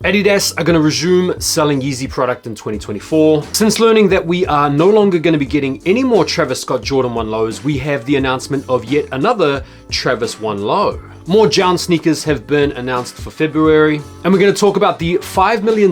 Adidas are going to resume selling Yeezy product in 2024. Since learning that we are no longer going to be getting any more Travis Scott Jordan 1 lows, we have the announcement of yet another Travis 1 low. More JJJJJOUND sneakers have been announced for February, and we're going to talk about the $5 million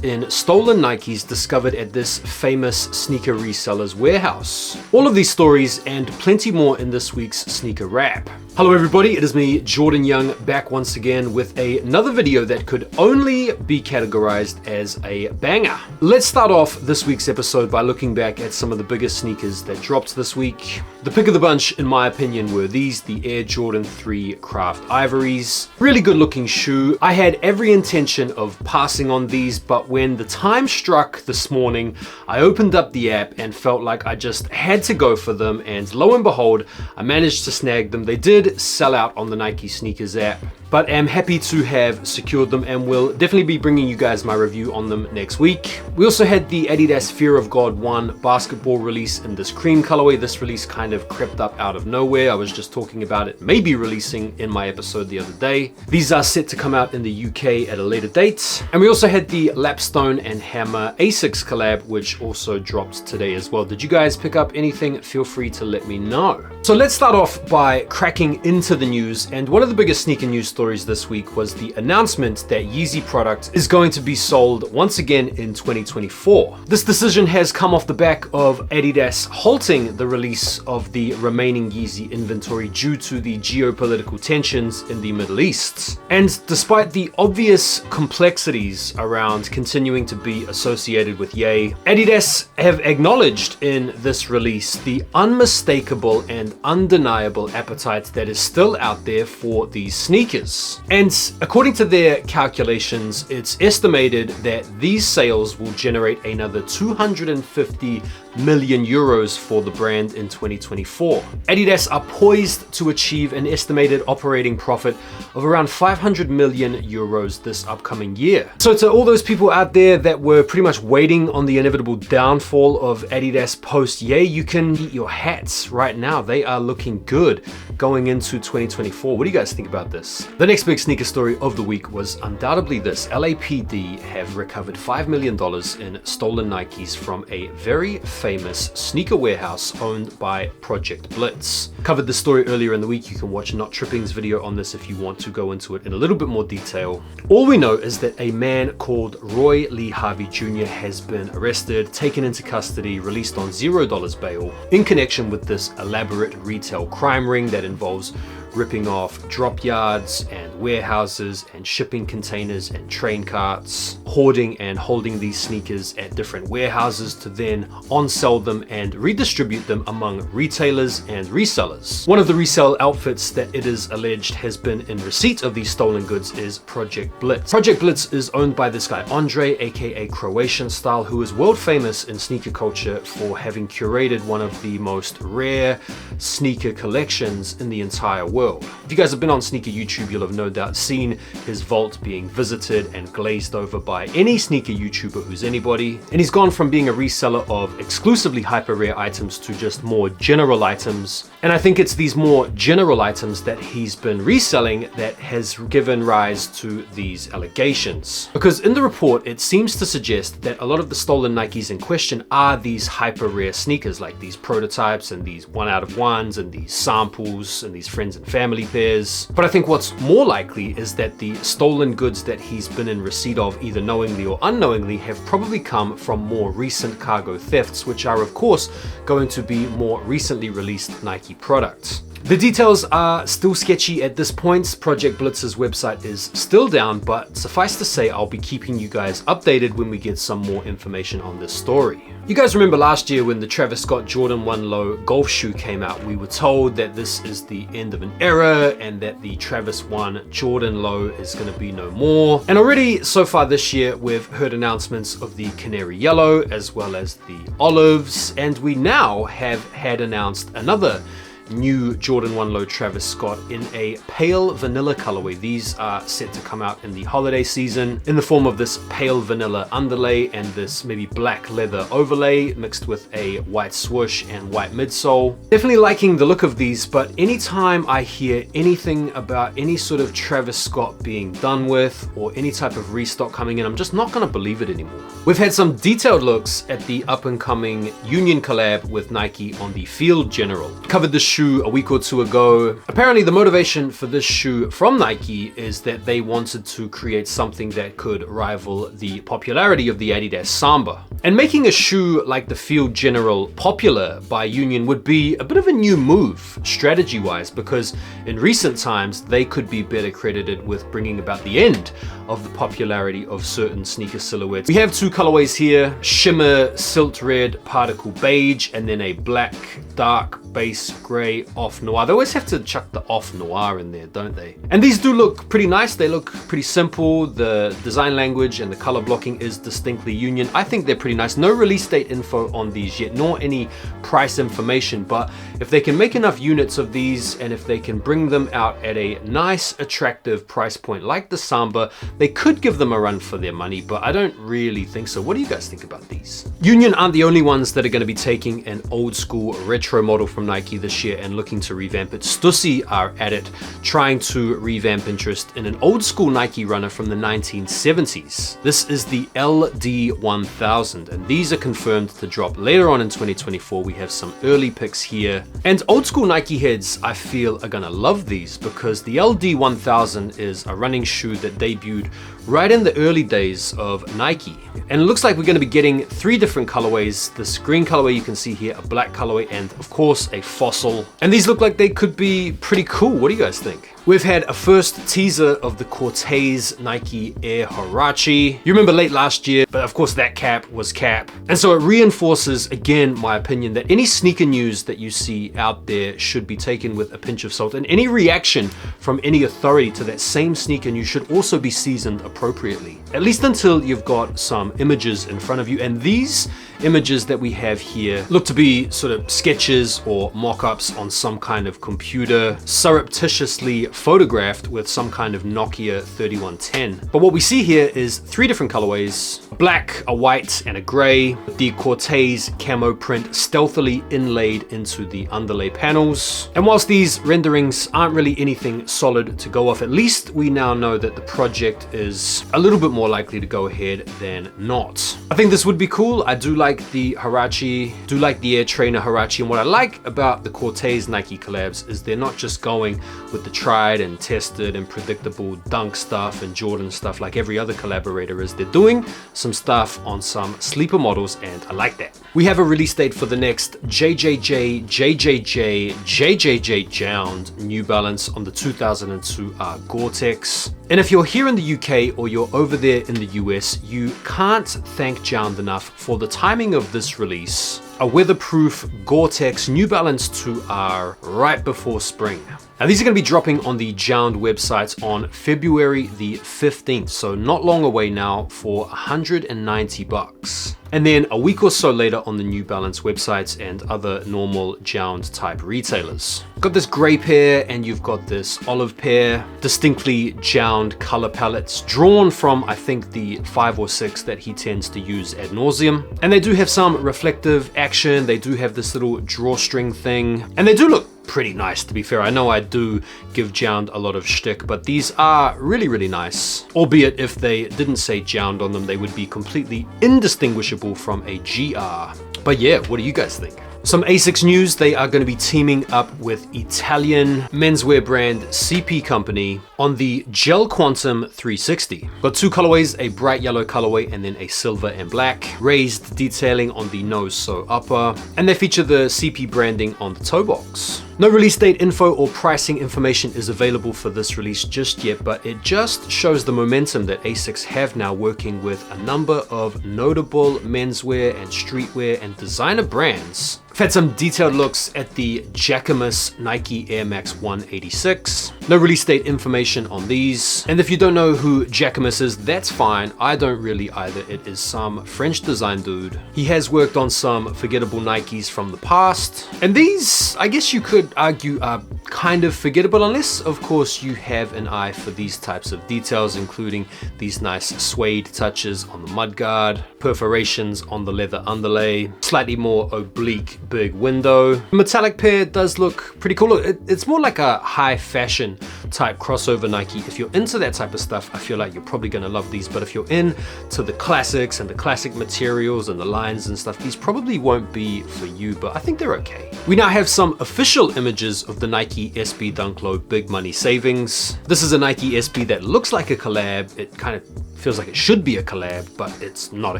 in stolen Nikes discovered at this famous sneaker reseller's warehouse. All of these stories and plenty more in this week's Sneaker Wrap. Hello everybody, it is me, Jordan Young, back once again with another video that could only be categorized as a banger. Let's start off this week's episode by looking back at some of the biggest sneakers that dropped this week. The pick of the bunch, in my opinion, were these, the Air Jordan 3 Craft Ivories. Really good looking shoe. I had every intention of passing on these, but when the time struck this morning, I opened up the app and felt like I just had to go for them, and lo and behold, I managed to snag them. They did sell out on the Nike Sneakers app, but am happy to have secured them and will definitely be bringing you guys my review on them next week. We also had the Adidas Fear of God 1 basketball release in this cream colorway. This release kind of crept up out of nowhere. I was just talking about it maybe releasing in my episode the other day. These are set to come out in the UK at a later date. And we also had the Lapstone and Hammer Asics collab, which also dropped today as well. Did you guys pick up anything? Feel free to let me know. So let's start off by cracking into the news, and one of the biggest sneaker news stories this week was the announcement that Yeezy product is going to be sold once again in 2024. This decision has come off the back of Adidas halting the release of the remaining Yeezy inventory due to the geopolitical tensions in the Middle East. And despite the obvious complexities around continuing to be associated with Ye, Adidas have acknowledged in this release the unmistakable and undeniable appetite that is still out there for these sneakers. And according to their calculations, it's estimated that these sales will generate another 250 million euros for the brand in 2024. Adidas are poised to achieve an estimated operating profit of around 500 million euros this upcoming year. So to all those people out there that were pretty much waiting on the inevitable downfall of Adidas post Ye, you can eat your hats right now. They are looking good going into 2024. What do you guys think about this? The next big sneaker story of the week was undoubtedly this. LAPD have recovered $5 million in stolen Nikes from a very famous sneaker warehouse owned by Project Blitz. Covered this story earlier in the week. You can watch Not Tripping's video on this if you want to go into it in a little bit more detail. All we know is that a man called Roy Lee Harvey Jr. has been arrested, taken into custody, released on $0 bail in connection with this elaborate retail crime ring that involves ripping off drop yards and warehouses and shipping containers and train carts, hoarding and holding these sneakers at different warehouses to then on-sell them and redistribute them among retailers and resellers. One of the resale outfits that it is alleged has been in receipt of these stolen goods is Project Blitz. Project Blitz is owned by this guy Andre, aka Croatian Style, who is world famous in sneaker culture for having curated one of the most rare sneaker collections in the entire world. If you guys have been on sneaker YouTube, you'll have no doubt seen his vault being visited and glazed over by any sneaker YouTuber who's anybody. And he's gone from being a reseller of exclusively hyper rare items to just more general items. And I think it's these more general items that he's been reselling that has given rise to these allegations. Because in the report, it seems to suggest that a lot of the stolen Nikes in question are these hyper rare sneakers, like these prototypes and these 1 out of 1s and these samples and these friends and family pairs. But I think what's more likely is that the stolen goods that he's been in receipt of, either knowingly or unknowingly, have probably come from more recent cargo thefts, which are of course going to be more recently released Nike products. The details are still sketchy at this point. Project Blitz's website is still down, but suffice to say, I'll be keeping you guys updated when we get some more information on this story. You guys remember last year when the Travis Scott Jordan 1 Low golf shoe came out, we were told that this is the end of an era and that the Travis 1 Jordan Low is going to be no more. And already so far this year, we've heard announcements of the Canary Yellow as well as the Olives, and we now have had announced another new Jordan 1 Low Travis Scott in a pale vanilla colorway. These are set to come out in the holiday season in the form of this pale vanilla underlay and this maybe black leather overlay mixed with a white swoosh and white midsole. Definitely liking the look of these, but anytime I hear anything about any sort of Travis Scott being done with or any type of restock coming in, I'm just not gonna believe it anymore. We've had some detailed looks at the up and coming Union collab with Nike on the Field General. Covered this shoe a week or two ago. Apparently the motivation for this shoe from Nike is that they wanted to create something that could rival the popularity of the Adidas Samba. And making a shoe like the Field General popular by Union would be a bit of a new move strategy-wise, because in recent times they could be better credited with bringing about the end of the popularity of certain sneaker silhouettes. We have two colorways here, shimmer silt red particle beige, and then a black dark base gray off noir. They always have to chuck the off noir in there, don't they? And these do look pretty nice. They look pretty simple. The design language and the color blocking is distinctly Union. I think they're pretty nice. No release date info on these yet, nor any price information, but if they can make enough units of these and if they can bring them out at a nice attractive price point like the Samba, they could give them a run for their money, but I don't really think so. What do you guys think about these? Union aren't the only ones that are going to be taking an old school retro model from Nike this year and looking to revamp it. Stussy are at it, trying to revamp interest in an old school Nike runner from the 1970s. This is the LD1000, and these are confirmed to drop later on in 2024. We have some early picks here, and old school Nike heads I feel are gonna love these because the LD1000 is a running shoe that debuted right in the early days of Nike. And it looks like we're going to be getting three different colorways. This green colorway you can see here, a black colorway, and of course a fossil. And these look like they could be pretty cool. What do you guys think? We've had a first teaser of the CORTEIZ Nike Air Huarache. You remember late last year, but of course that cap was cap. And so it reinforces again my opinion that any sneaker news that you see out there should be taken with a pinch of salt, and any reaction from any authority to that same sneaker news should also be seasoned appropriately. At least until you've got some images in front of you, and these images that we have here look to be sort of sketches or mock-ups on some kind of computer, surreptitiously photographed with some kind of Nokia 3110. But what we see here is three different colorways: a black, a white, and a gray. The CORTEIZ camo print stealthily inlaid into the underlay panels. And whilst these renderings aren't really anything solid to go off, at least we now know that the project is a little bit more likely to go ahead than not. I think this would be cool. I do like the Huarache, do like the Air Trainer Huarache, and what I like about the CORTEIZ Nike collabs is they're not just going with the tried and tested and predictable Dunk stuff and Jordan stuff like every other collaborator is. They're doing some stuff on some sleeper models, and I like that. We have a release date for the next JJJJJJJOUND New Balance on the 2002 Gore-Tex. And if you're here in the UK or you're over there in the US, you can't thank JJJJJOUND enough for the timing of this release. A weatherproof Gore-Tex New Balance 2R right before spring. Now these are going to be dropping on the JJJJJOUND website on February the 15th, so not long away now, for 190 bucks. And then a week or so later on the New Balance websites and other normal JJJJOUND type retailers. Got this gray pair and you've got this olive pair, distinctly JJJJOUND color palettes drawn from I think the 5 or 6 that he tends to use ad nauseum. And they do have some reflective action, they do have this little drawstring thing, and they do look pretty nice, to be fair. I know I do give JJJJOUND a lot of shtick, but these are really, really nice. Albeit if they didn't say JJJJOUND on them, they would be completely indistinguishable from a GR. But yeah, what do you guys think? Some ASICS news: they are going to be teaming up with Italian menswear brand CP Company on the Gel Quantum 360. Got two colorways, a bright yellow colorway and then a silver and black. Raised detailing on the nose so upper, and they feature the CP branding on the toe box. No release date info or pricing information is available for this release just yet, but it just shows the momentum that ASICS have now, working with a number of notable menswear and streetwear and designer brands. I've had some detailed looks at the jacquemus Nike Air Max 186. No release date information on these. And if you don't know who jacquemus is, that's fine. I don't really either. It is some French design dude. He has worked on some forgettable Nikes from the past. And these, I guess you could would argue are kind of forgettable, unless of course you have an eye for these types of details, including these nice suede touches on the mudguard, perforations on the leather underlay, slightly more oblique big window. The metallic pair does look pretty cool. It's more like a high fashion type crossover Nike. If you're into that type of stuff, I feel like you're probably gonna love these, but if you're into the classics and the classic materials and the lines and stuff, these probably won't be for you, but I think they're okay. We now have some official images of the Nike SB Dunk Low Big Money Savings. This is a Nike SB that looks like a collab. It kind of feels like it should be a collab, but it's not a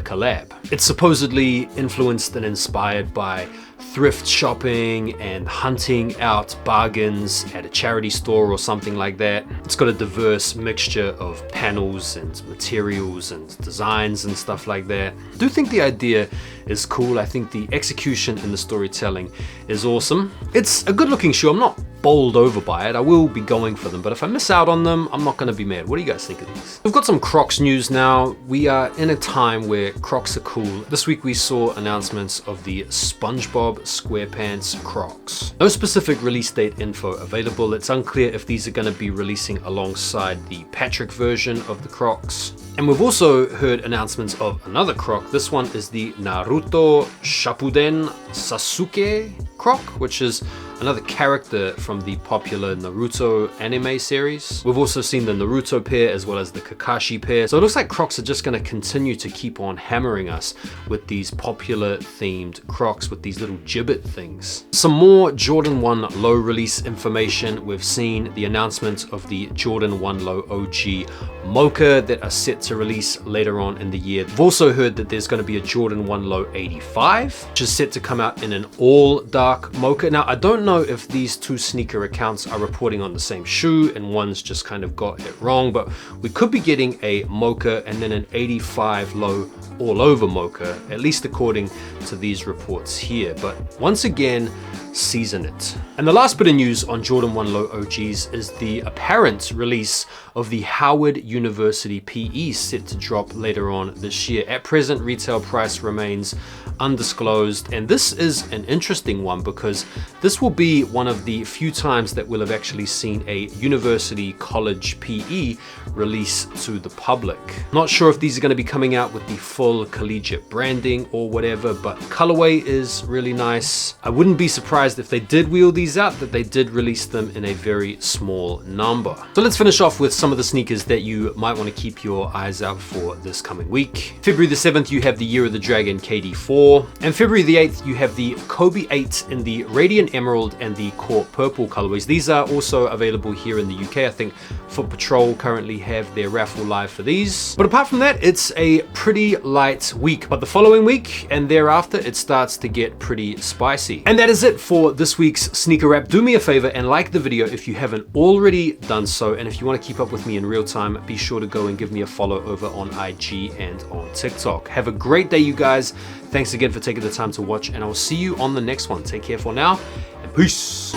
collab. It's supposedly influenced and inspired by thrift shopping and hunting out bargains at a charity store or something like that. It's got a diverse mixture of panels and materials and designs and stuff like that. I do think the idea is cool. I think the execution and the storytelling is awesome. It's a good looking shoe. I'm not bowled over by it. I will be going for them, but if I miss out on them, I'm not gonna be mad. What do you guys think of these? We've got some Crocs news now. We are in a time where Crocs are cool. This week we saw announcements of the SpongeBob SquarePants Crocs. No specific release date info available. It's unclear if these are gonna be releasing alongside the Patrick version of the Crocs. And we've also heard announcements of another Croc. This one is the Naruto Shippuden Sasuke Croc, which is another character from the popular Naruto anime series. We've also seen the Naruto pair as well as the Kakashi pair. So it looks like Crocs are just gonna continue to keep on hammering us with these popular themed Crocs with these little gibbet things. Some more Jordan 1 Low release information. We've seen the announcement of the Jordan 1 Low OG Mocha that are set to release later on in the year. We've also heard that there's gonna be a Jordan 1 Low 85, which is set to come out in an all dark Mocha. Now, I don't know if these two sneaker accounts are reporting on the same shoe and one's just kind of got it wrong, but we could be getting a Mocha and then an 85 Low all over Mocha, at least according to these reports here. But once again, season it. And the last bit of news on Jordan 1 Low OGs is the apparent release of the Howard University PE set to drop later on this year. At present, retail price remains undisclosed, and this is an interesting one because this will be one of the few times that we'll have actually seen a university college PE release to the public. Not sure if these are going to be coming out with the full collegiate branding or whatever, but colorway is really nice. I wouldn't be surprised if they did wheel these out, that they did release them in a very small number. So let's finish off with some of the sneakers that you might want to keep your eyes out for this coming week. February the 7th, you have the Year of the Dragon KD4. And February the 8th, you have the Kobe 8 in the Radiant Emerald and the Court Purple colorways. These are also available here in the UK. I think Foot Patrol currently have their raffle live for these. But apart from that, it's a pretty light week. But the following week and thereafter, it starts to get pretty spicy. And that is it for this week's sneaker wrap. Do me a favor and like the video if you haven't already done so. And if you want to keep up with me in real time, be sure to go and give me a follow over on IG and on TikTok. Have a great day, you guys. Thanks again for taking the time to watch, and I'll see you on the next one. Take care for now, and peace.